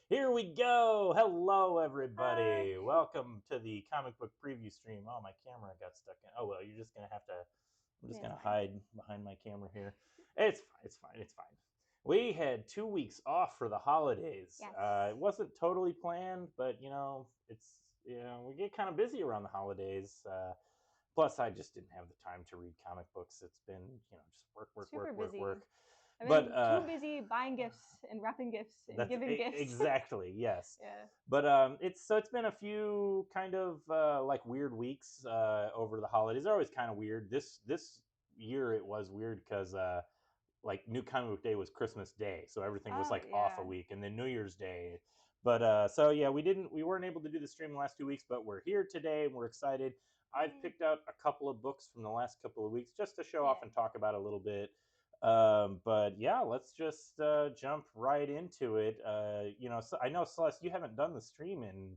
Here we go. Hello, Hi. everybody. Welcome to the comic book preview stream. Oh, my camera got stuck in. Oh, well, you're just going to have to. I'm just It's going to fine. hide behind my camera here. It's fine. It's fine. It's fine. We had 2 weeks off for the holidays. Yes. It wasn't totally planned, but, we get kind of busy around the holidays. Plus, I just didn't have the time to read comic books. It's been, just work, work, work, Super work, busy. work. I've But been too busy buying gifts and wrapping gifts and that's giving gifts. exactly, yes. Yeah. But it's been a few kind of like weird weeks over the holidays. They're always kind of weird. This year it was weird because like New Comic Book Day was Christmas Day, so everything was Oh, like off a yeah. week, and then New Year's Day. But so yeah, we weren't able to do the stream the last 2 weeks, but we're here today and we're excited. I've Yay. picked out a couple of books from the last couple of weeks just to show off Yeah. and talk about a little bit. But yeah, let's just jump right into it. So I know Celeste, you haven't done the stream in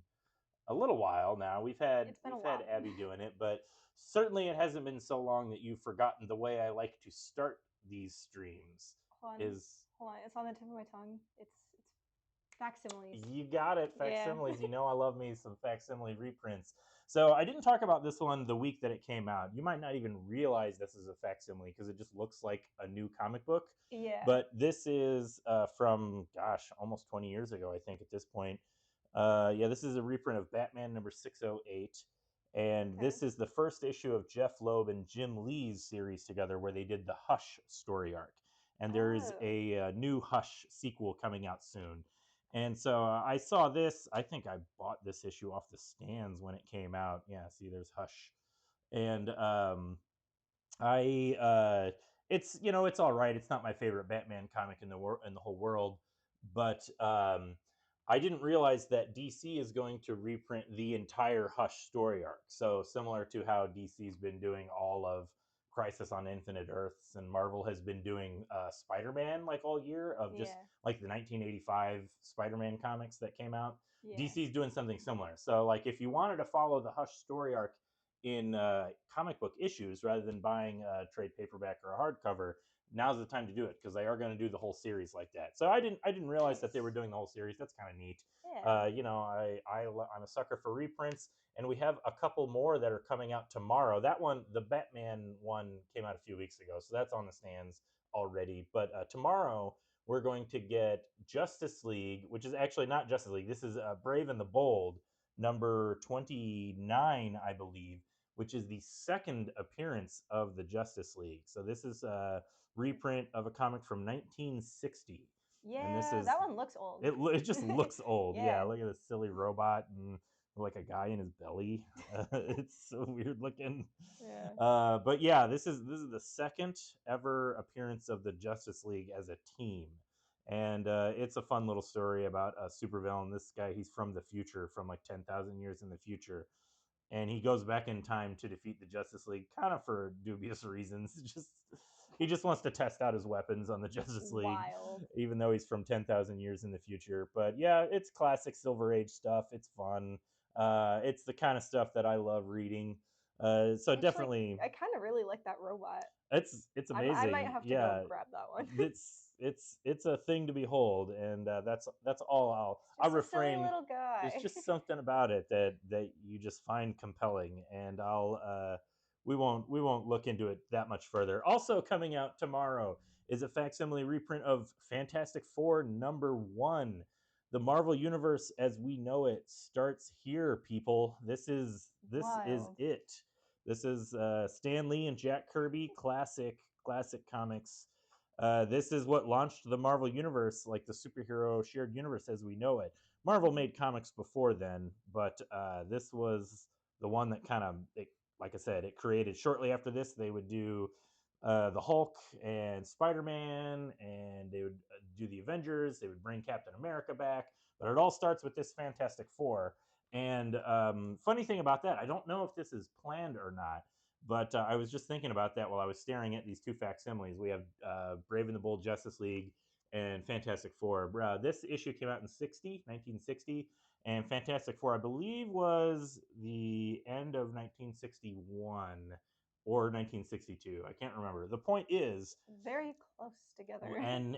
a little while now. We've had It's been a we've had while. Abby doing it, but certainly it hasn't been so long that you've forgotten the way I like to start these streams. Hold on. Is Hold on. It's on the tip of my tongue. It's facsimiles. You got it, Yeah. facsimiles. You know I love me some facsimile reprints. So I didn't talk about this one the week that it came out. You might not even realize this is a facsimile because it just looks like a new comic book. Yeah. But this is from, gosh, almost 20 years ago, I think, at this point. Yeah, this is a reprint of Batman number 608. And Okay. this is the first issue of Jeff Loeb and Jim Lee's series together where they did the Hush story arc. And there is Oh. a new Hush sequel coming out soon. And so I saw this. I think I bought this issue off the stands when it came out. Yeah, see, there's Hush, and I it's it's all right. It's not my favorite Batman comic in the whole world, but I didn't realize that DC is going to reprint the entire Hush story arc. So similar to how DC's been doing all of Crisis on Infinite Earths, and Marvel has been doing Spider-Man like all year of just Yeah. like the 1985 Spider-Man comics that came out. Yeah. DC's doing something similar. So like if you wanted to follow the Hush story arc in comic book issues rather than buying a trade paperback or a hardcover, now's the time to do it because they are going to do the whole series like that. So I didn't realize that they Nice. were doing the whole series. That's kind of neat. Yeah. I'm a sucker for reprints, and we have a couple more that are coming out tomorrow. That one, the Batman one, came out a few weeks ago, so that's on the stands already. But tomorrow we're going to get Justice League, which is actually not Justice League. This is Brave and the Bold, number 29, I believe, which is the second appearance of the Justice League. So this is a reprint of a comic from 1960, and this Yeah. is That one looks old. it just looks old. Yeah, Yeah. look at this silly robot and like a guy in his belly. It's so weird looking. Yeah. But yeah, this is the second ever appearance of the Justice League as a team, and it's a fun little story about a supervillain. This guy, he's from the future, from like 10,000 years in the future, and he goes back in time to defeat the Justice League, kind of for dubious reasons. Just he just wants to test out his weapons on the Justice League, Wild. even though he's from 10,000 years in the future. But yeah, it's classic Silver Age stuff. It's fun. It's the kind of stuff that I love reading. So Actually, definitely, I kind of really like that robot. it's I might amazing. have to go Yeah, grab that one. it's a thing to behold, and that's all I'll Just a silly refrain. little There's guy. just something about it that you just find compelling, and I'll we won't look into it that much further. Also coming out tomorrow is a facsimile reprint of Fantastic Four #1. The Marvel Universe as we know it starts here, people. This is Wild. it. This is Stan Lee and Jack Kirby, classic comics. This is what launched the Marvel Universe, like the superhero shared universe as we know it. Marvel Mhm. made comics before then, but this was the one that kind of, like I said, it created. Shortly after this, they would do the Hulk and Spider Man, and they would do the Avengers. They would bring Captain America back, but it all starts with this Fantastic Four. And funny thing about that, I don't know if this is planned or not, but I was just thinking about that while I was staring at these two facsimiles. We have Brave and the Bold Justice League and Fantastic Four. This issue came out in 1960, and Fantastic Four, I believe, was the end of 1961 or 1962. I can't remember. The point is, Very close together. and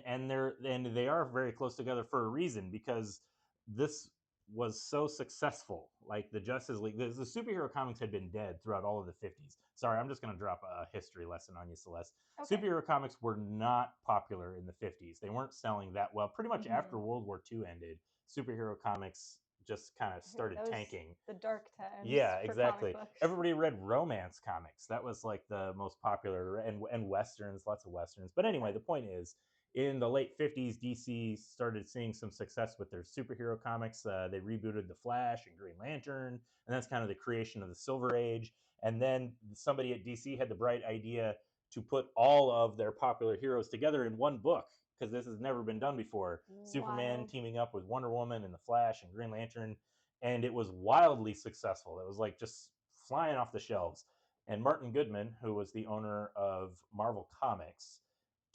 they are very close together for a reason because this was so successful. Like the Justice League, the superhero comics had been dead throughout all of the 50s. Sorry, I'm just going to drop a history lesson on you, Celeste. Okay. Superhero comics were not popular in the 50s. They weren't selling that well. Pretty much Mm-hmm. after World War II ended, superhero comics just kind of Yeah, started that was tanking. the dark times Yeah, for comic exactly. books. Everybody read romance comics. That was like the most popular, and westerns, lots of westerns. But anyway, Okay. the point is, in the late 50s, DC started seeing some success with their superhero comics. They rebooted The Flash and Green Lantern, and that's kind of the creation of the Silver Age. And then somebody at DC had the bright idea to put all of their popular heroes together in one book, because this has never been done before. Superman Wild. teaming up with Wonder Woman and The Flash and Green Lantern, and it was wildly successful. It was like just flying off the shelves. And Martin Goodman, who was the owner of Marvel Comics,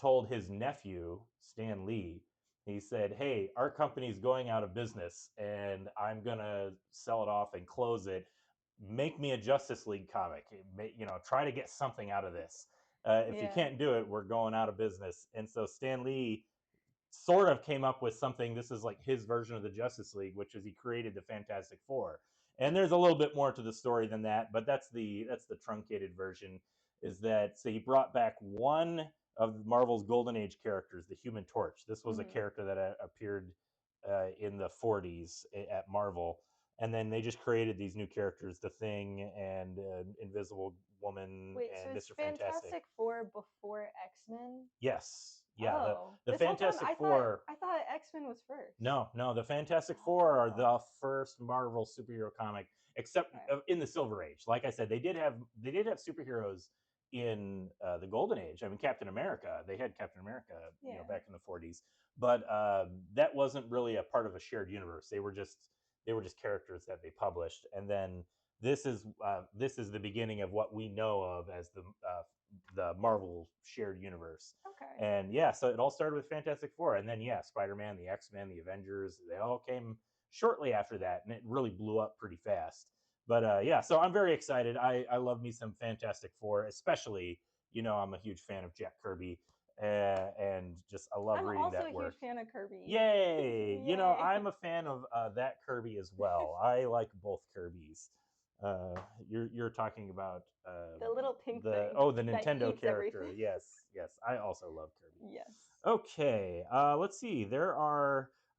told his nephew, Stan Lee, he said, "Hey, our company's going out of business and I'm going to sell it off and close it. Make me a Justice League comic. Try to get something out of this. If you Yeah. can't do it, we're going out of business." And so Stan Lee sort of came up with something. This is like his version of the Justice League, which is he created the Fantastic Four. And there's a little bit more to the story than that, but that's the truncated version. Is that so? He brought back one of Marvel's Golden Age characters, the Human Torch. This was a Mm-hmm. character that appeared in the 40s at Marvel, and then they just created these new characters, the Thing and Invisible Woman Wait, so and is Mister Fantastic. Fantastic Four before X-Men? Yes, yeah. The Oh, the this whole time Fantastic I thought Four. X-Men was first. No, the Fantastic Four are Oh, the first Marvel superhero comic, except okay. in the Silver Age. Like I said, they did have superheroes in the Golden Age. I mean, Captain America. They had Captain America, Yeah. back in the 40s, but that wasn't really a part of a shared universe. They were just characters that they published, and then this is the beginning of what we know of as the Marvel shared universe. Okay. And yeah, so it all started with Fantastic Four, and then yeah, Spider-Man, the X-Men, the Avengers, they all came shortly after that, and it really blew up pretty fast. But yeah, so I'm very excited. I love me some Fantastic Four, especially I'm a huge fan of Jack Kirby, and just I love I'm reading also that a huge work. fan of Kirby. Yay! Yay. I'm a fan of that Kirby as well. I like both Kirby's. You're talking about The little pink the thing oh the that Nintendo eats character. everything. Yes, yes. I also love Kirby. Yes. Okay, let's see.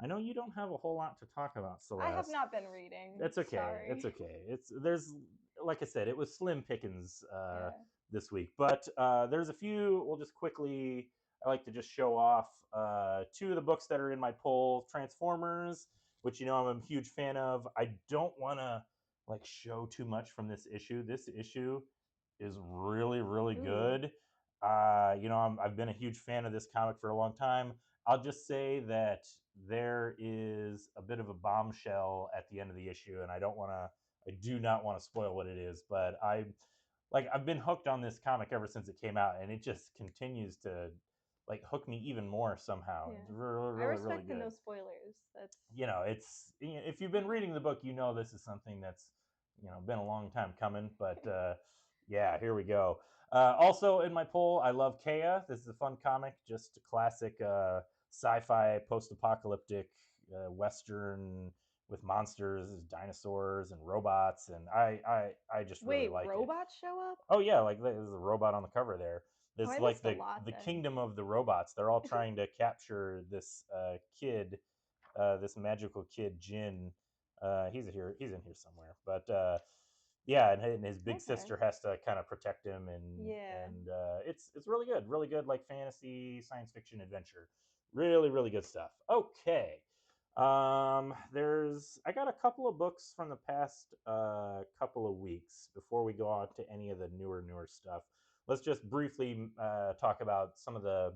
I know you don't have a whole lot to talk about, I have Celeste. not been reading. That's okay. It's Sorry. okay. There's like I said, it was slim pickings Yeah. this week, but there's a few. We'll just quickly. I like to just show off two of the books that are in my pull. Transformers, which I'm a huge fan of. I don't want to like show too much from this issue. This issue is really really Ooh. good. I've been a huge fan of this comic for a long time. I'll just say that there is a bit of a bombshell at the end of the issue, and I do not want to spoil what it is, but I've been hooked on this comic ever since it came out, and it just continues to like hook me even more somehow. Yeah. It's really, I really, really respect the good. no spoilers. That's It's if you've been reading the book, this is something that's been a long time coming. But yeah, here we go. Also in my poll, I love Kea. This is a fun comic, just a classic sci-fi post-apocalyptic western with monsters, dinosaurs, and robots, and I just really Wait, like it. robots show up? Oh yeah, like there's a robot on the cover there. Oh, There's I like missed a the lot the then. kingdom of the robots. They're all trying to capture this kid, this magical kid Jin. He's in here somewhere, but yeah, and his big Okay. sister has to kind of protect him, Yeah. and it's really good, like fantasy science fiction adventure. Really, really good stuff. Okay. There's I got a couple of books from the past couple of weeks before we go on to any of the newer stuff. Let's just briefly talk about some of the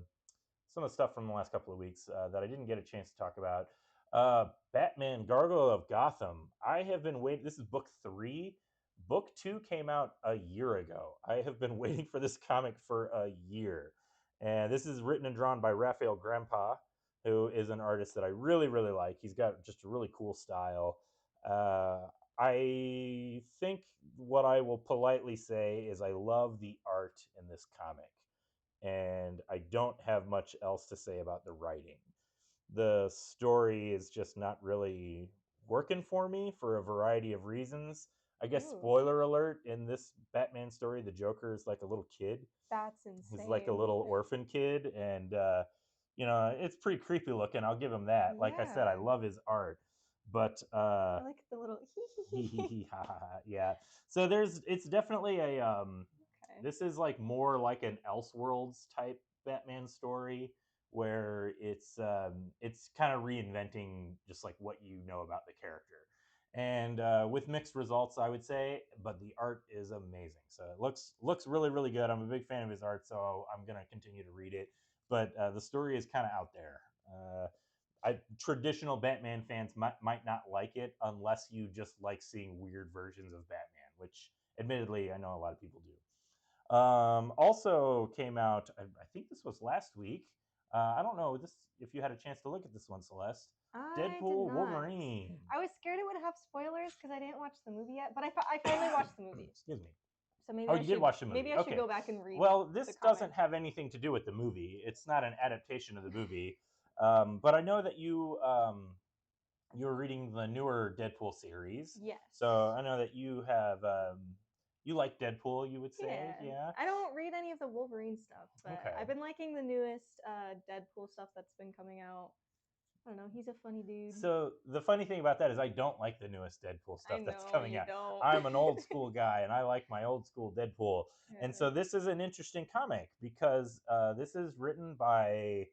stuff from the last couple of weeks that I didn't get a chance to talk about. Batman Gargoyle of Gotham. I have been waiting. This is book 3. Book 2 came out a year ago. I have been waiting for this comic for a year. And this is written and drawn by Raphael Grandpa, who is an artist that I really, really like. He's got just a really cool style. Uh, I think what I will politely say is I love the art in this comic, and I don't have much else to say about the writing. the story is just not really working for me for a variety of reasons. I guess Ooh, spoiler alert, in this Batman story, the Joker is like a little kid. that's He's like a insane. little orphan kid, and it's pretty creepy looking. I'll give him that. Like I said, I Yeah. love his art, but I like the little he hee he hee hee. he ha ha ha. Yeah. So it's definitely a Okay. this is like more like an Elseworlds type Batman story where it's kind of reinventing just like what you know about the character. And with mixed results, I would say, but the art is amazing. So it looks really really good. I'm a big fan of his art, so I'm gonna continue to read it. But the story is kind of out there. Traditional Batman fans might not like it unless you just like seeing weird versions of Batman, which admittedly I know a lot of people do. Also came out, I think this was last week. I don't know this if you had a chance to look at this one, Celeste. I did Deadpool not. Wolverine. I was scared it would have spoilers because I didn't watch the movie yet, but I finally watched the movie. Excuse me. So Oh, you did watch the maybe movie. I should Okay. go back and read Well, the this comic. doesn't have anything to do with the movie. It's not an adaptation of the movie. But I know that you were reading the newer Deadpool series. Yes. So I know that you have you like Deadpool, you would say, Yeah. yeah. I don't read any of the Wolverine stuff, but Okay. I've been liking the newest Deadpool stuff that's been coming out. I don't know. He's a funny dude. So the funny thing about that is I don't like the newest Deadpool I stuff that's know coming you out. don't. I'm an old school guy and I like my old school Deadpool. And Yeah. so this is an interesting comic because this is written by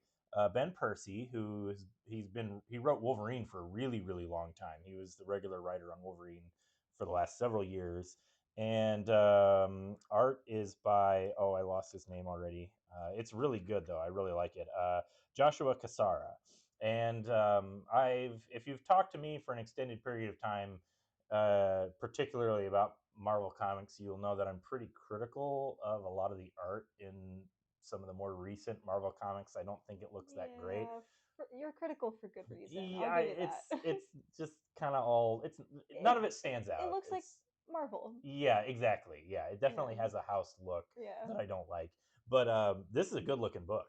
Ben Percy, he wrote Wolverine for a really really long time. He was the regular writer on Wolverine for the last several years, and art is by, oh, I lost his name already. It's really good though. I really like it. Joshua Cassara. And if you've talked to me for an extended period of time, particularly about Marvel Comics, you'll know that I'm pretty critical of a lot of the art in some of the more recent Marvel Comics. I don't think it looks that great. Yeah. You're critical for good reason. I'll Yeah, give you that. it's just kind of all. It's none it, of it stands it out. looks like It's Marvel. yeah, exactly. Yeah, it definitely Yeah. has a house look Yeah. that I don't like. But this is a good looking book.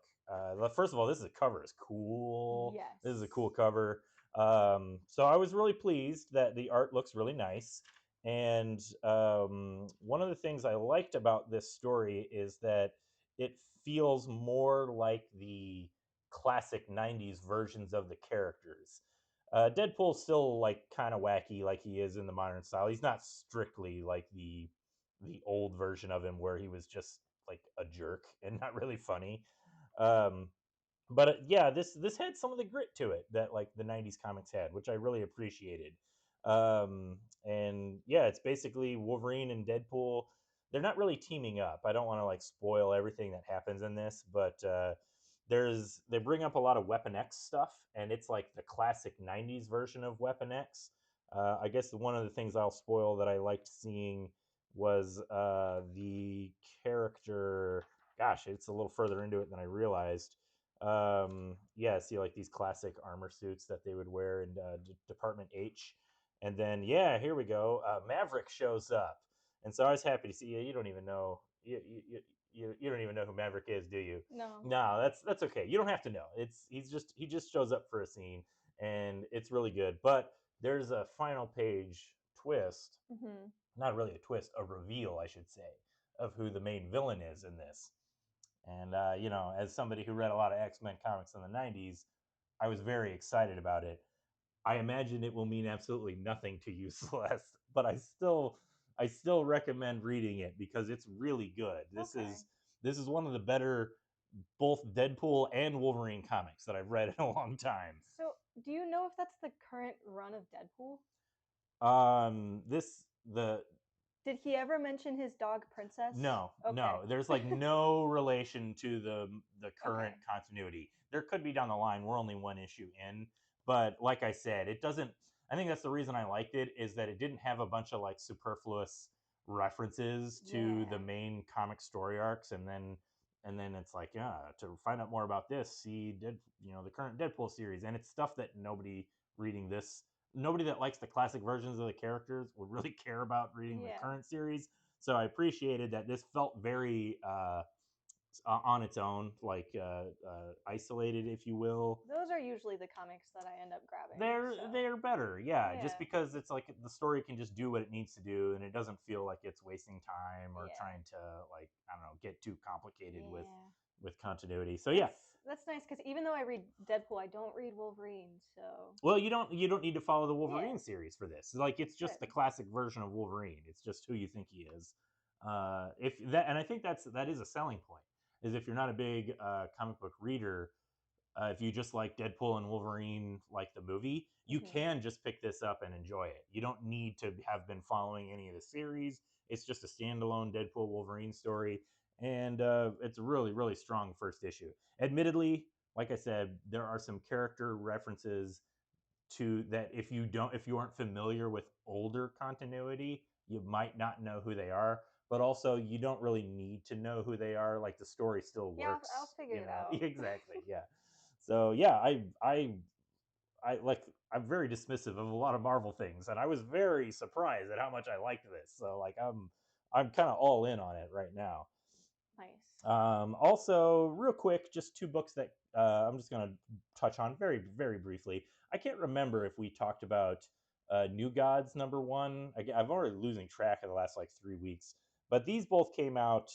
First of all, this is cover is cool. This is a Yes. cool cover. So I was really pleased that the art looks really nice. And one of the things I liked about this story is that it feels more like the classic '90s versions of the characters. Deadpool's still like kind of wacky, like he is in the modern style. He's not strictly like the old version of him, where he was just like a jerk and not really funny. Um, but yeah, this had some of the grit to it that like the '90s comics had, which I really appreciated. And yeah, it's basically Wolverine and Deadpool. They're not really teaming up. I don't want to like spoil everything that happens in this, but they bring up a lot of Weapon X stuff, and it's like the classic '90s version of Weapon X. I guess one of the things I'll spoil that I liked seeing was the character. Gosh, it's a little further into it than I realized. Yeah, see like these classic armor suits that they would wear in Department H, and then yeah, here we go. Maverick shows up, and so I was happy to see you. You don't even know you don't even know who Maverick is, do you? No. No, that's okay. You don't have to know. He just shows up for a scene, and it's really good. But there's a final page twist, Mhm. not really a twist, a reveal, I should say, of who the main villain is in this. And as somebody who read a lot of X-Men comics in the '90s, I was very excited about it. I imagine it will mean absolutely nothing to you, Celeste, but I still recommend reading it because it's really good. Okay. This is one of the better both Deadpool and Wolverine comics that I've read in a long time. So, do you know if that's the current run of Deadpool? This the Did he ever mention his dog Princess? No, Okay. no. There's like no relation to the Okay. current continuity. There could be down the line. We're only one issue in, but like I said, it doesn't. I think that's the reason I liked it is that it didn't have a bunch of like superfluous references to the Yeah. main comic story arcs, and then it's like, yeah, to find out more about this, see the current Deadpool series, and it's stuff that nobody that likes the classic versions of the characters would really care about reading the Yeah. current series. So I appreciated that this felt very on its own, like isolated, if you will. Those are usually the comics that I end up grabbing. They're so. they're better, yeah. Just Yeah. because it's like the story can just do what it needs to do, and it doesn't feel like it's wasting time or Yeah. trying to, like, I don't know, get too complicated Yeah. with continuity. So yeah, That's nice because even though I read Deadpool, I don't read Wolverine. So well, you don't need to follow the Wolverine Yeah. series for this. Like, it's just the Good. classic version of Wolverine. It's just who you think he is. If that, and I think that is a selling point. Is if you're not a big comic book reader, if you just like Deadpool and Wolverine, like the movie, you Mhm. can just pick this up and enjoy it. You don't need to have been following any of the series. It's just a standalone Deadpool Wolverine story, and it's a really, really strong first issue. Admittedly, like I said, there are some character references to that if you aren't familiar with older continuity, you might not know who they are. But also, you don't really need to know who they are. Like, the story still Yeah, I'll works, figure you it know. out. Exactly, yeah. So yeah, I like, I'm very dismissive of a lot of Marvel things, and I was very surprised at how much I liked this. So like, I'm kind of all in on it right now. Nice. Also, real quick, just two books that I'm just going to touch on very, very briefly. I can't remember if we talked about New Gods #1. I've already losing track of the last like 3 weeks, but these both came out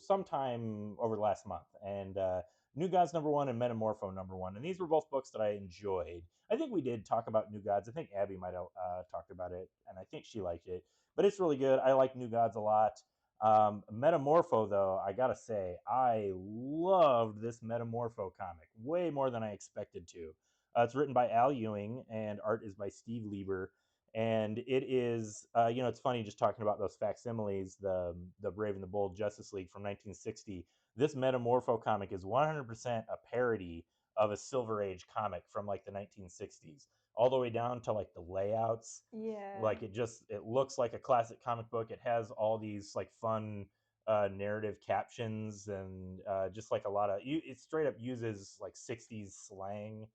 sometime over the last month, and New Gods #1 and Metamorpho #1, and these were both books that I enjoyed. I think we did talk about New Gods. I think Abby might have talked about it, and I think she liked it. But it's really good. I like New Gods a lot. Metamorpho, though, I gotta say, I loved this Metamorpho comic way more than I expected to. It's written by Al Ewing, and art is by Steve Lieber. And it is, it's funny just talking about those facsimiles, the Brave and the Bold Justice League from 1960. This Metamorpho comic is 100% a parody of a Silver Age comic from like the 1960s, all the way down to like the layouts. Yeah. Like, it looks like a classic comic book. It has all these like fun narrative captions, and just like a lot of it straight up uses like 60s slang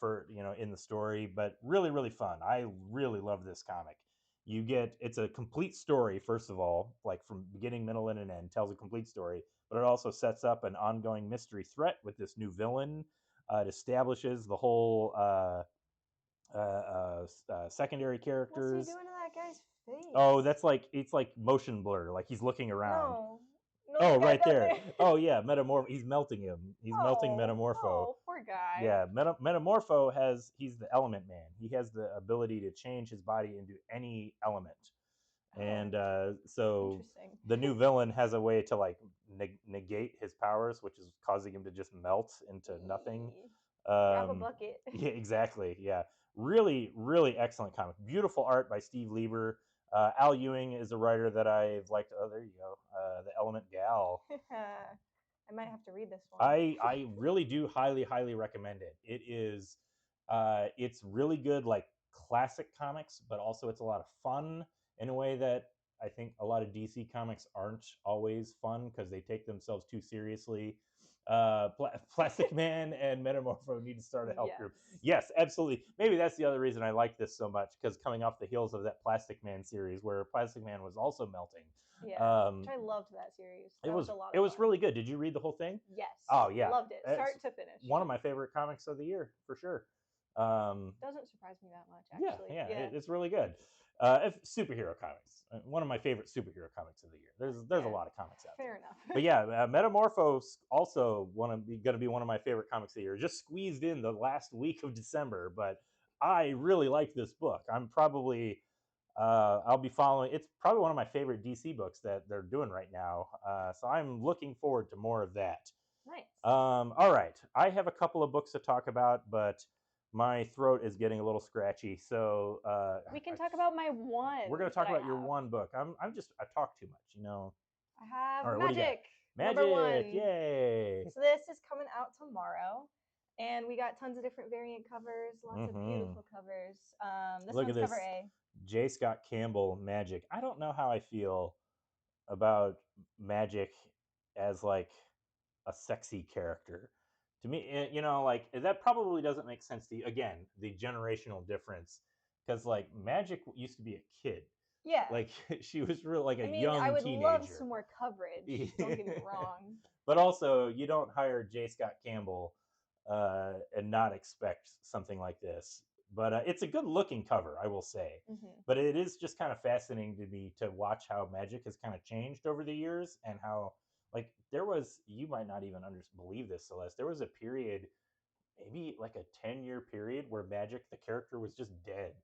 for, in the story, but really, really fun. I really love this comic. It's a complete story, first of all, like from beginning, middle, and an end. Tells a complete story, but it also sets up an ongoing mystery threat with this new villain. It establishes the whole secondary What's he characters. doing to that guy's face? Oh, that's like, it's like motion blur, like he's looking around. No. No, Oh, the guy right down there. there. Oh yeah, Metamorph. He's melting him. He's melting Oh, Metamorpho. oh, poor guy. Yeah, Metamorpho he's the Element Man. He has the ability to change his body into any element, and so Interesting. the new villain has a way to like negate his powers, which is causing him to just melt into nothing. Grab a bucket. Yeah, exactly. Yeah, really, really excellent comic. Beautiful art by Steve Lieber. Al Ewing is a writer that I've liked. Oh, there you go. The Element Gal. I might have to read this one. I really do highly, highly recommend it. It's really good, like classic comics, but also it's a lot of fun in a way that I think a lot of DC comics aren't always fun because they take themselves too seriously. Plastic Man and Metamorpho need to start a help group. Yes, absolutely. Maybe that's the other reason I like this so much, because coming off the heels of that Plastic Man series, where Plastic Man was also melting. Yeah, which I loved that series. That was a lot of It was fun. really good. Did you read the whole thing? Yes. Oh yeah, Loved it, it's start to finish. one of my favorite comics of the year for sure. Doesn't surprise me that much, Yeah, actually. yeah, it's really good. If superhero comics, one of my favorite superhero comics of the year. There's a lot of comics out there. Fair enough. But yeah, Metamorphos also going to be one of my favorite comics of the year. Just squeezed in the last week of December, but I really like this book. I'll be following. It's probably one of my favorite DC books that they're doing right now. So I'm looking forward to more of that. Nice. All right, I have a couple of books to talk about, but my throat is getting a little scratchy, so we can talk about my one. We're gonna talk about your one book. I talk too much, you know. I have All right, Magic. Magic, #1. Yay! So this is coming out tomorrow, and we got tons of different variant covers, lots of beautiful covers. This Look one's at this. cover A. J. Scott Campbell, Magic. I don't know how I feel about Magic as like a sexy character. To me, like, that probably doesn't make sense to you. Again, the generational difference, because like Magic used to be a kid. Yeah. Like she was real like a I mean, I young would love teenager. some more coverage. Don't get me wrong. But also, you don't hire J. Scott Campbell and not expect something like this. But it's a good looking cover, I will say. Hmm. But it is just kind of fascinating to me to watch how Magic has kind of changed over the years and how, like, there was, you might not even believe this, Celeste, there was a period, maybe like a 10-year period, where Magic, the character, was just dead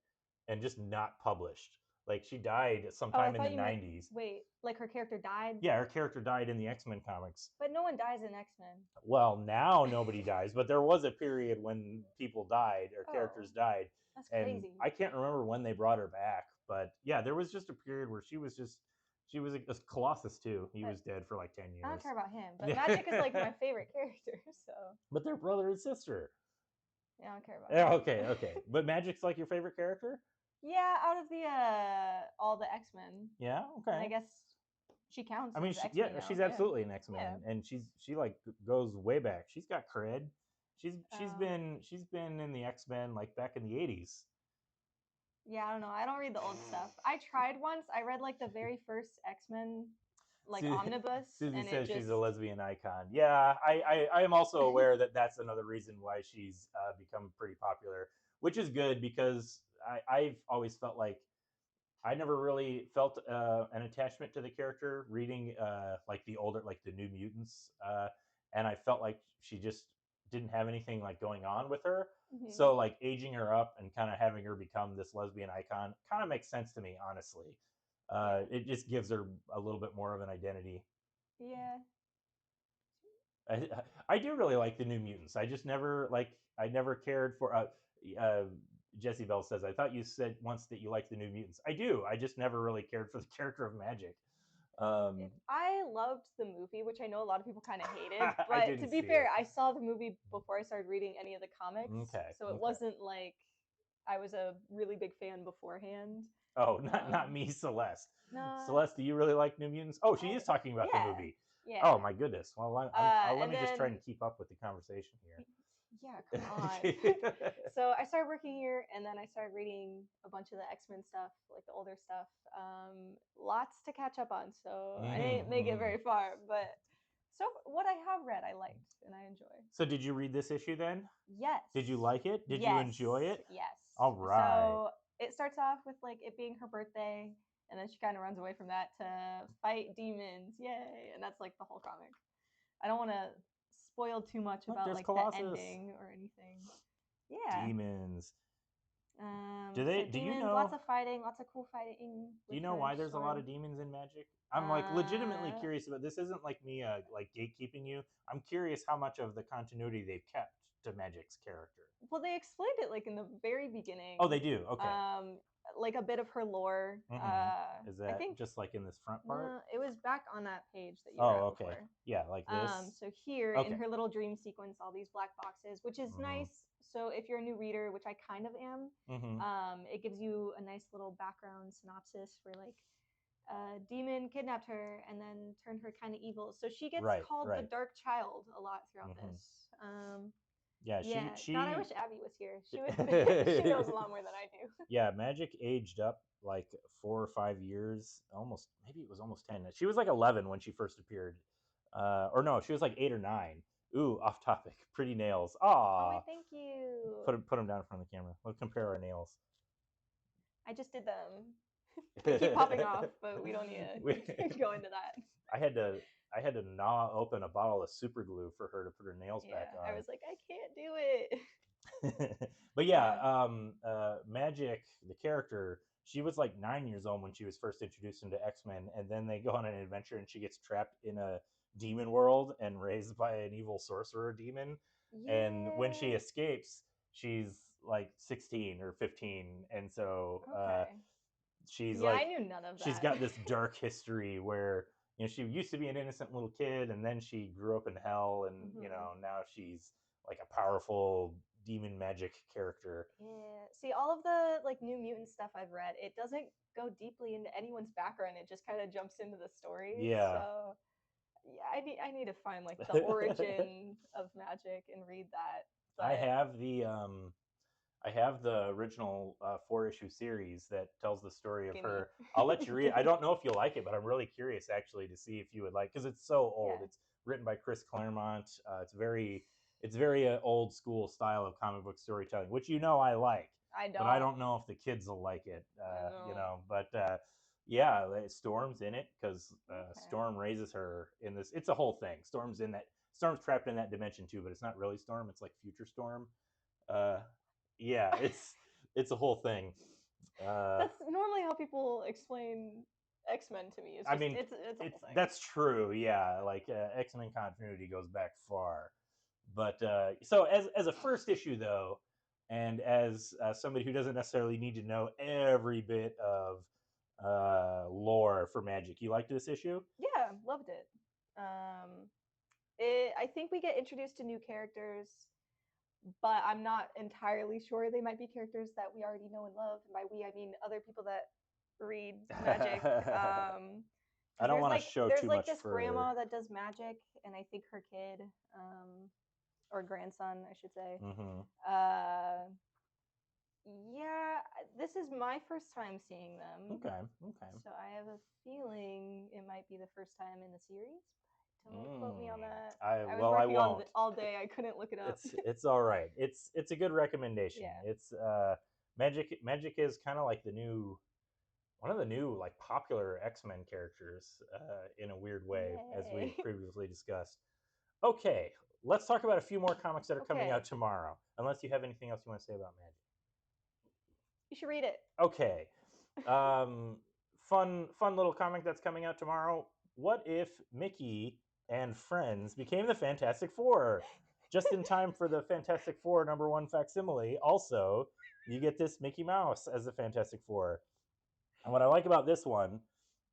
and just not published. Like, she died Oh, I sometime in the thought you meant 90s. wait, like her character died, Yeah, her character died in the X-Men comics. but no one dies in X Men. Well, now nobody dies, but there was a period when people died or Oh, characters died, that's and crazy. I can't remember when they brought her back. But yeah, there was just a period where she was a Colossus too. He But was dead for like 10 I don't years. care about him. But Magic is like my favorite character, so But they're brother and sister. yeah, I don't care about Yeah, him. okay, okay. But Magic's like your favorite character? Yeah, out of the all the X Men, Yeah, and I okay. guess she counts I mean, as X Men yeah, now. she's Yeah, absolutely an X yeah. Man, and she like goes way back. She's got cred. Um, She's been in the X Men like back in the '80s. yeah, I don't know. I don't read the old stuff. I tried once. I read like the very first X Men, like omnibus, Susie and it says she's just a lesbian icon. Yeah, I am also aware that that's another reason why she's become pretty popular, which is good because I've always felt like I never really felt an attachment to the character reading like the older, like the New Mutants, and I felt like she just didn't have anything like going on with her. mhm. So like aging her up and kind of having her become this lesbian icon kind of makes sense to me, honestly. Yeah, It just gives her a little bit more of an identity. yeah. I, I do really like the New Mutants. I just never like I never cared for. Uh, Jesse Bell says, "I thought you said once that you liked the New Mutants." I do. I just never really cared for the character of Magic. Um, I loved the movie, which I know a lot of people kind of hated. I But to didn't be see fair, it. I saw the movie before I started reading any of the comics, Okay, so it okay. wasn't like I was a really big fan beforehand. Oh, not Um, me, Celeste. no, Celeste, do you really like New Mutants? Oh, she I is talking about the yeah, movie. yeah. Oh my goodness. Well, let And me just try then and keep up with the conversation yeah, come on. here. So I started working here, and then I started reading a bunch of the X Men stuff, like the older stuff. Lots to catch up on, so I didn't make it Hmm. very far. But so what I have read, I liked and I enjoy. So, did you read this issue then? Yes, Did you like it? Did you yes, enjoy it? yes. All right. So it starts off with like it being her birthday, and then she kind of runs away from that to fight demons. Yay! And that's like the whole comic. I don't want to spoil too much Look, about there's like the Colossus. ending or anything. Yeah. Demons. Do they? So Do you demons, lots know? of fighting, lots of cool fighting Do with you know her why there's a lot sword. of demons in Magic? I'm like legitimately Uh, curious about this. Isn't like me like gatekeeping you. I'm curious how much of the continuity they've kept to Magic's character. well, they explained it like in the very Oh, beginning. they do. Okay. Um, like a bit of her lore. Is I that think just like in this front part? no, it was back on that page that you were Oh, at okay. before. Yeah, like this. So here in Okay. her little dream sequence, all these black boxes, which is Mm-hmm. nice. So if you're a new reader, which I kind of am, Mm-hmm. it gives you a nice little background synopsis for like demon kidnapped her and then turned her kind of evil. So she gets Right. called the Right. Dark Child a lot throughout Mm-hmm. this. Yeah. Yeah, God, I She wish Abby was here. She would. She knows a lot more than I do. yeah, Magic aged up like 4 or 5 years, almost maybe it was almost 10. She was like 11 when she first appeared, or no, she was like 8 or 9. Ooh, off topic. Pretty nails. Oh my, Ah, thank you. put them down in front of the camera. Let's compare our nails. I just did them. They keep popping off, but we don't need We- to go into that. I had to I had to gnaw open a bottle of super glue for her to put her nails Yeah, back I was like, I can't do it. on. But yeah, Um, Magic, the character, she was like 9 years old when she was first introduced into X-Men, and then they go on an adventure and she gets trapped in a demon world and raised by an evil sorcerer demon. And when she yeah. escapes, she's like 16 or 15, and so Okay. she's Yeah, I like knew none of she's that. got this dark history where she used to be an innocent little kid, and then she grew up in hell, and Hmm. now she's like a powerful demon magic character. Yeah. See, all of the like New Mutant stuff I've read, it doesn't go deeply into anyone's background. It just kind of jumps into the stories. Yeah. So yeah, I need to find like the origin of magic and read that. I But have the I have the original 4-issue series that tells the story of Gimme. her. I'll let you read. I Gimme. don't know if you'll like it, but I'm really curious actually to see if you would like because it's so old. Yeah, It's written by Chris Claremont. It's very old school style of comic book storytelling, which I like, I but I don't. don't know if the kids will like it. I don't. But yeah, Storm's in it because Okay. Storm raises her in this. It's a whole thing. Storm's trapped in that dimension too, but it's not really Storm. It's like Future Storm. Uh, yeah, it's a whole thing. Uh, That's normally how people explain X-Men to me. It's I just mean, it's a it's whole thing. that's true. Yeah, like X-Men continuity goes back far, but so as a first issue though, and as somebody who doesn't necessarily need to know every bit of lore for Magic, you liked this issue? Yeah, loved it. Um, I think we get introduced to new characters, but I'm not entirely sure they might be characters that we already know and love. And by we, I mean other people that read Magic. I Because don't there's want to like show there's too like much this for. grandma that does magic, and I think her kid, or grandson, I should say. Hmm. Uh, yeah, this is my first time seeing them, Okay, okay. so I have a feeling it might be the first time in the series. But don't quote me on Mm, that. I I was well, I working on won't. all day. I couldn't look it up. It's all right. It's a good recommendation. Yeah. It's Magic is kind of like the new one of the new like popular X-Men characters in a weird way, as Yay. we've previously discussed. Okay, let's talk about a few more comics that are coming out Okay. tomorrow. Unless you have anything else you want to say about Magic. You should read it. Okay, um, fun little comic that's coming out tomorrow. What if Mickey and friends became the Fantastic Four? Just in time for the Fantastic Four #1 facsimile. Also, you get this Mickey Mouse as the Fantastic Four. And what I like about this one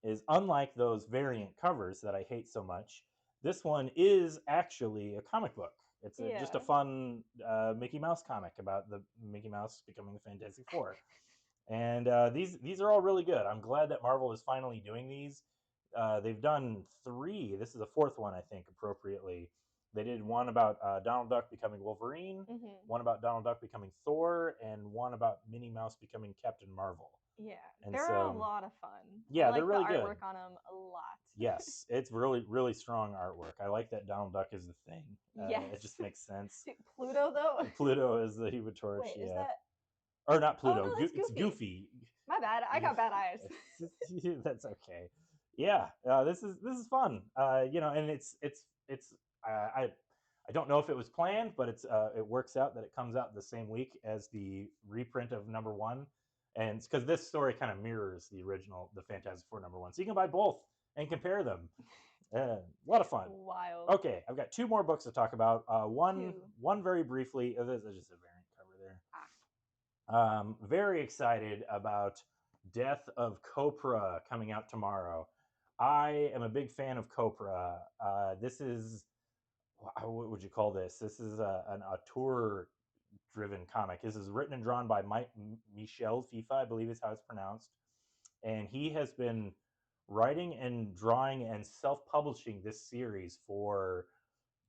is, unlike those variant covers that I hate so much, this one is actually a comic book. It's just a Yeah. fun Mickey Mouse comic about the Mickey Mouse becoming the Fantastic Four, and these are all really good. I'm glad that Marvel is finally doing these. They've done three. This is the fourth one, I think, appropriately. They did one about Donald Duck becoming Wolverine, Hmm. one about Donald Duck becoming Thor, and one about Minnie Mouse becoming Captain Marvel. Yeah. And They're a so, lot of fun. I yeah, they're like the really good. artwork on them a lot. Yes, it's really strong artwork. I like that Donald Duck is the thing. Yes. It just makes sense. Pluto though. Pluto is the Human Torch. Wait, is Yeah, that? or not Oh Pluto. no, that's It's Goofy. Goofy. My bad. I got bad eyes. That's okay. Yeah, this is fun. And it's I don't know if it was planned, but it works out that it comes out the same week as the reprint of #1, and it's because this story kind of mirrors the original, the Fantastic Four #1, so you can buy both and compare them. A lot of fun. Wild. Okay, I've got two more books to talk about. One Two. one very briefly. This is just a variant cover there. Ah. Very excited about Death of Copra coming out tomorrow. I am a big fan of Copra. This is, what would you call this? This is an auteur-driven comic. This is written and drawn by Michel FIFA, I believe is how it's pronounced, and he has been writing and drawing and self-publishing this series for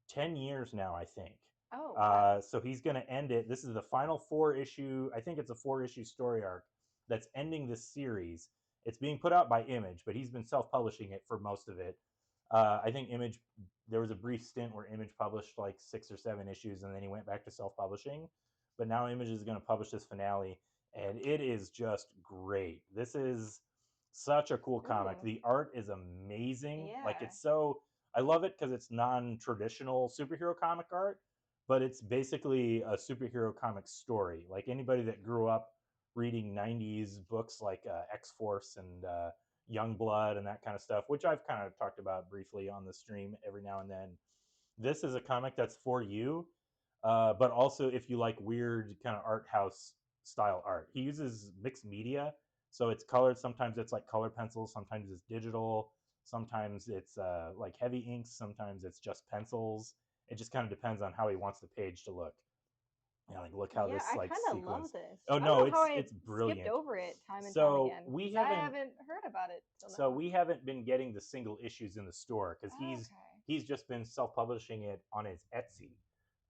10 years now, I think. Oh wow. So he's going to end it. This is the final 4-issue. I think it's a 4-issue story arc that's ending this series. It's being put out by Image, but he's been self-publishing it for most of it. I think Image. There was a brief stint where Image published like 6 or 7 issues, and then he went back to self-publishing. But now Image is going to publish this finale, and it is just great. This is such a cool comic. Ooh. The art is amazing. Like, Yeah. it's so, I love it because it's non-traditional superhero comic art, but it's basically a superhero comic story. Like, anybody that grew up reading '90s books like X Force and Young Blood and that kind of stuff, which I've kind of talked about briefly on the stream every now and then. This is a comic that's for you, but also if you like weird kind of art house style art. He uses mixed media, so it's colored. Sometimes it's like color pencils, sometimes it's digital, sometimes it's like heavy inks, sometimes it's just pencils. It just kind of depends on how he wants the page to look. Like, look how Yeah, this I like kind of love sequence. this. Oh I don't no, know how it's I skipped brilliant. over it time and time So again we because I haven't haven't heard about it till so now. we haven't been getting the single issues in the store because Okay. he's just been self-publishing it on his Etsy.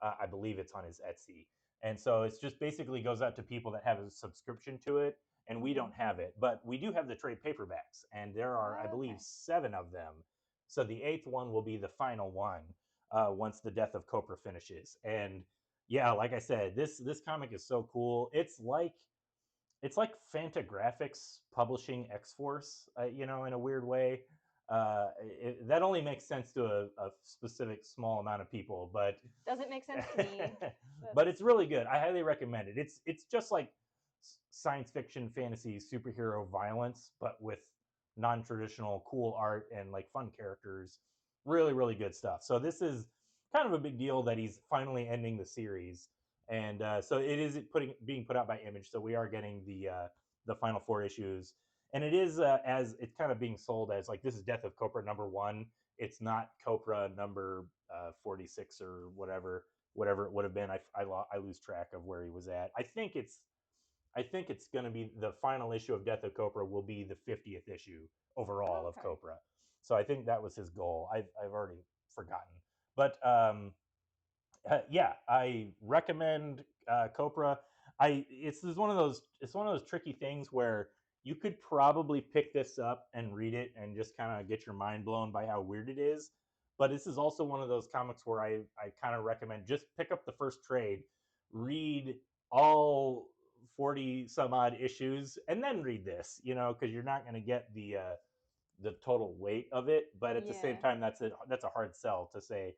I believe it's on his Etsy. And so it's just basically goes out to people that have a subscription to it, and we Mhm. don't have it. But we do have the trade paperbacks, and there are, I Oh, believe, okay. 7 of them. So the eighth one will be the final one once the Death of Copra finishes. And yeah, like I said, this comic is so cool. It's like Fantagraphics publishing X Force, in a weird way. That only makes sense to a specific small amount of people, but Doesn't make sense to me. But but it's really good. I highly recommend it. It's just like science fiction, fantasy, superhero violence, but with non-traditional, cool art and like fun characters. Really, really good stuff. So this is kind of a big deal that he's finally ending the series, and so it is being put out by Image. So we are getting the final 4 issues, and it is as it's kind of being sold as like this is Death of Copra #1. It's not Copra number 46 or whatever it would have been. I lose track of where he was at. I think it's going to be the final issue of Death of Copra will be the 50th issue overall of okay. Copra. So I think that was his goal. I've already forgotten, but yeah, I recommend Copra. It's one of those tricky things where you could probably pick this up and read it and just kind of get your mind blown by how weird it is. But this is also one of those comics where I kind of recommend just pick up the first trade, read all 40 some odd issues, and then read this. Because you're not going to get the total weight of it. But at the same Yeah. time, that's a hard sell to say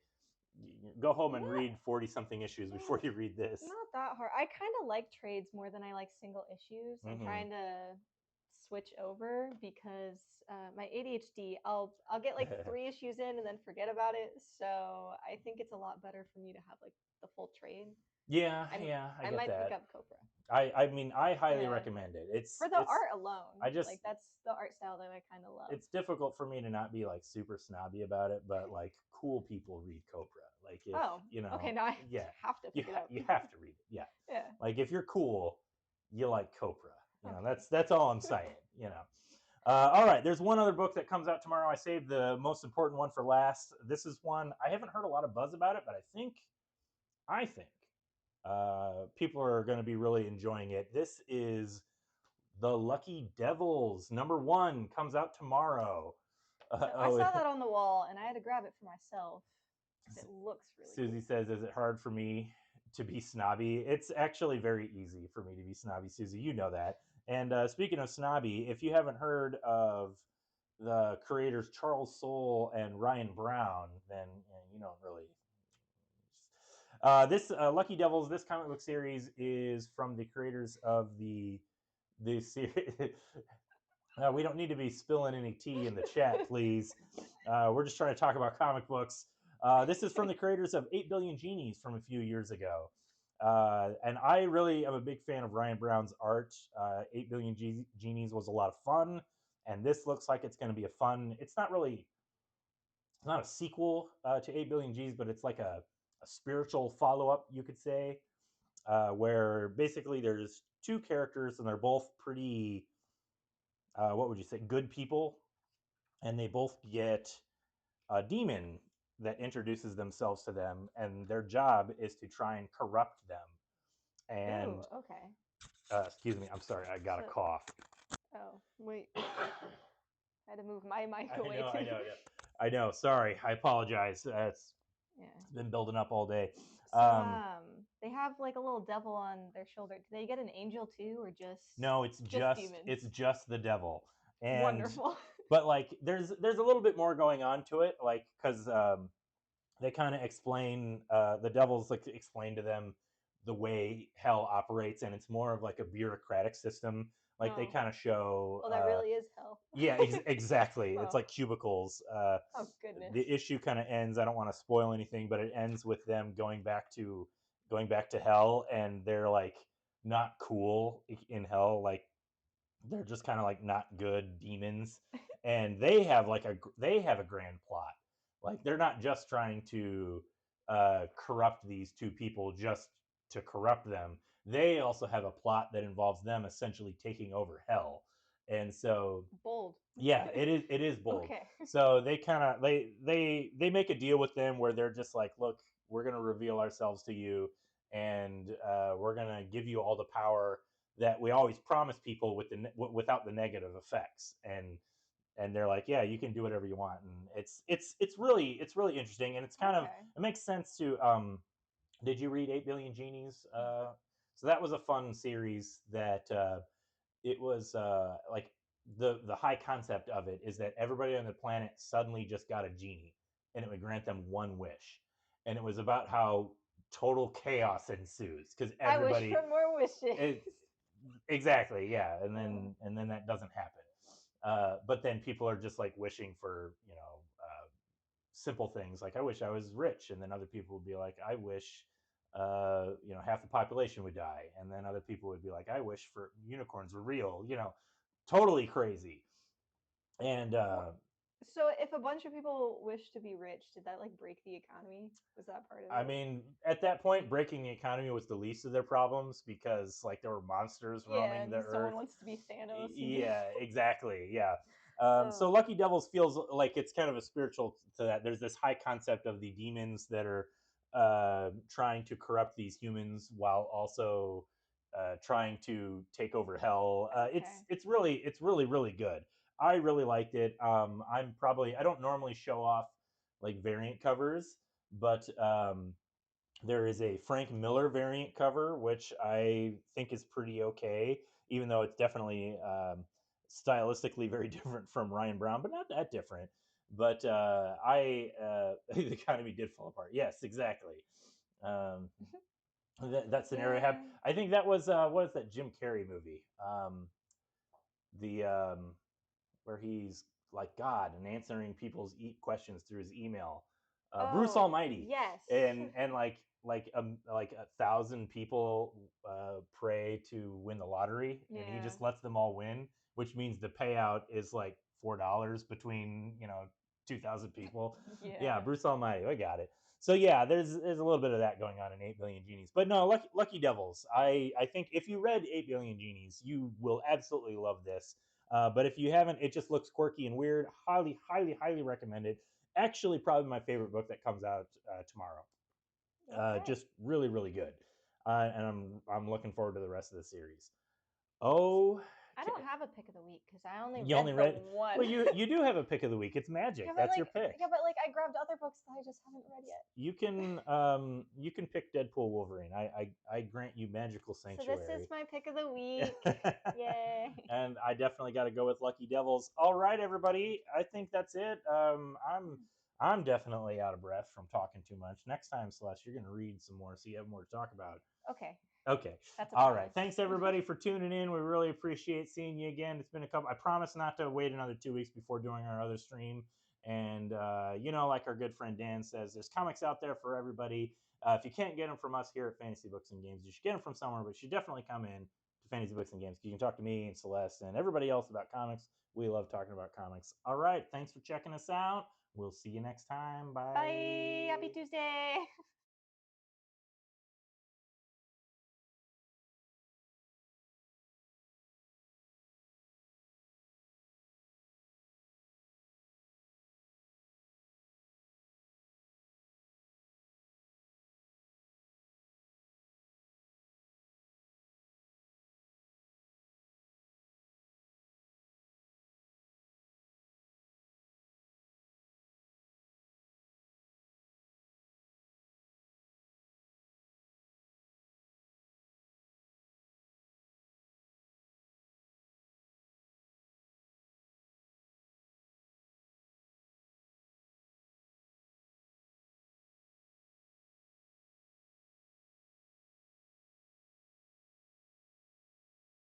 go home and Not read 40 something issues before you read this. not that hard. I kind of like trades more than I like single issues. I'm Mm-hmm. trying to switch over because my ADHD, I'll get like 3 issues in and then forget about it. So I think it's a lot better for me to have like the full trade. Yeah, I'm yeah, I I get might pick that. up Copra. I mean, I highly Yeah, recommend it. It's for the it's art alone. I just Like that's the art style that I kind of love. it's difficult for me to not be like super snobby about it, but like cool people read Copra. Like if Oh, okay. Now I yeah, have to pick it up. you have to read it. Yeah, Yeah. like if you're cool, you like Copra. Okay. That's all I'm saying. All right, there's one other book that comes out tomorrow. I saved the most important one for last. This is one I haven't heard a lot of buzz about it, but I think people are going to be really enjoying it. This is The Lucky Devils. #1 comes out tomorrow. So I Oh, saw that on the wall and I had to grab it for myself because it looks really Susie cool. says, "Is it hard for me to be snobby?" It's actually very easy for me to be snobby, Susie. You know that. And speaking of snobby, if you haven't heard of the creators Charles Soule and Ryan Brown, then you don't really. This Lucky Devils, this comic book series is from the creators of the series. We don't need to be spilling any tea in the chat, please. We're just trying to talk about comic books. This is from the creators of 8 Billion Genies from a few years ago. And I really am a big fan of Ryan Brown's art. 8 Billion Genies was a lot of fun. And this looks like it's going to be a fun. It's not a sequel to 8 Billion G's, but it's like a spiritual follow up, you could say, where basically there's 2 characters and they're both pretty, what would you say, good people, and they both get a demon that introduces themselves to them, and their job is to try and corrupt them. Ooh, And okay. excuse me, I'm sorry, I got a So, cough. oh, wait. I had to move my mic I away know, I too. know, I know. Sorry, I apologize. Yeah. It's been building up all day. So, Um, they have like a little devil on their shoulder. Do they get an angel too, or no, it's just just demons? it's just the devil, and Wonderful. but like there's a little bit more going on to it, like because they kind of explain the devils like explain to them the way hell operates, and it's more of like a bureaucratic system. Like they Oh, kind of show well, that really is hell. yeah, exactly, it's Oh, like cubicles. oh goodness. The issue kind of ends, I don't want to spoil anything, but it ends with them going back to hell, and they're like not cool in hell. Like they're just kind of like not good demons, and they have a grand plot. Like they're not just trying to corrupt these 2 people just to corrupt them. They also have a plot that involves them essentially taking over hell. And so Bold. yeah, it is bold. Okay. So they kind of they make a deal with them where they're just like, look, we're going to reveal ourselves to you, and we're gonna give you all the power that we always promise people with without the negative effects. And they're like, yeah, you can do whatever you want, and it's really interesting, and it's kind of, Okay. it makes sense to did you read 8 Billion Genies? So that was a fun series that it was like the high concept of it is that everybody on the planet suddenly just got a genie, and it would grant them one wish, and it was about how total chaos ensues because I wish everybody for more wishes. it, exactly, yeah, and Uh, then that doesn't happen. But then people are just like wishing for simple things like I wish I was rich, and then other people would be like I wish half the population would die, and then other people would be like I wish for unicorns were real, totally crazy. And wha- so if a bunch of people wish to be rich, did that like break the economy? Was that part of I it? mean, at that point, breaking the economy was the least of their problems because like there were monsters Yeah, roaming and the someone earth. wants to be Thanos and just Yeah, exactly. Yeah. So oh, Lucky Devils feels like it's kind of a spiritual to that. There's this high concept of the demons that are trying to corrupt these humans while also trying to take over hell. okay. It's really good. I really liked it. I don't normally show off like variant covers, but there is a Frank Miller variant cover, which I think is pretty okay, even though it's definitely stylistically very different from Ryan Brown, but not that different. But the economy did fall apart. Yes, exactly. Um, that scenario happened. Yeah. I think that was what is that Jim Carrey movie? The where he's like God and answering people's questions through his email. Bruce Oh, Almighty, yes. and like 1,000 people pray to win the lottery, and he Yeah. just lets them all win, which means the payout is like $4 between 2,000 people. Yeah, Yeah. Bruce Almighty, I got it. So yeah, there's a little bit of that going on in 8 Billion Genies, but no, Lucky Devils. I think if you read 8 Billion Genies, you will absolutely love this. But if you haven't, it just looks quirky and weird. Highly, highly, highly recommend it. Actually, probably my favorite book that comes out tomorrow. Okay. Just really, really good, and I'm looking forward to the rest of the series. Oh, I don't have a pick of the week because I only you read only the read. one. Well, you do have a pick of the week. It's Yeah, magic. but That's your pick. I grabbed other books that I just haven't read yet. You can pick Deadpool Wolverine. I grant you magical So this is sanctuary. my pick of the week. Yay. And I definitely got to go with Lucky Devils. All right, everybody. I think that's it. I'm definitely out of breath from talking too much. Next time, Celeste, you're going to read some more, so you have more to talk about. Okay, Okay. that's a All right. promise. Thanks everybody for tuning in. We really appreciate seeing you again. It's been a couple. I promise not to wait another 2 weeks before doing our other stream. And like our good friend Dan says, there's comics out there for everybody. If you can't get them from us here at Fantasy Books and Games, you should get them from somewhere. But you should definitely come in to Fantasy Books and Games. You can talk to me and Celeste and everybody else about comics. We love talking about comics. All right. Thanks for checking us out. We'll see you next time. Bye. Happy Bye. Tuesday.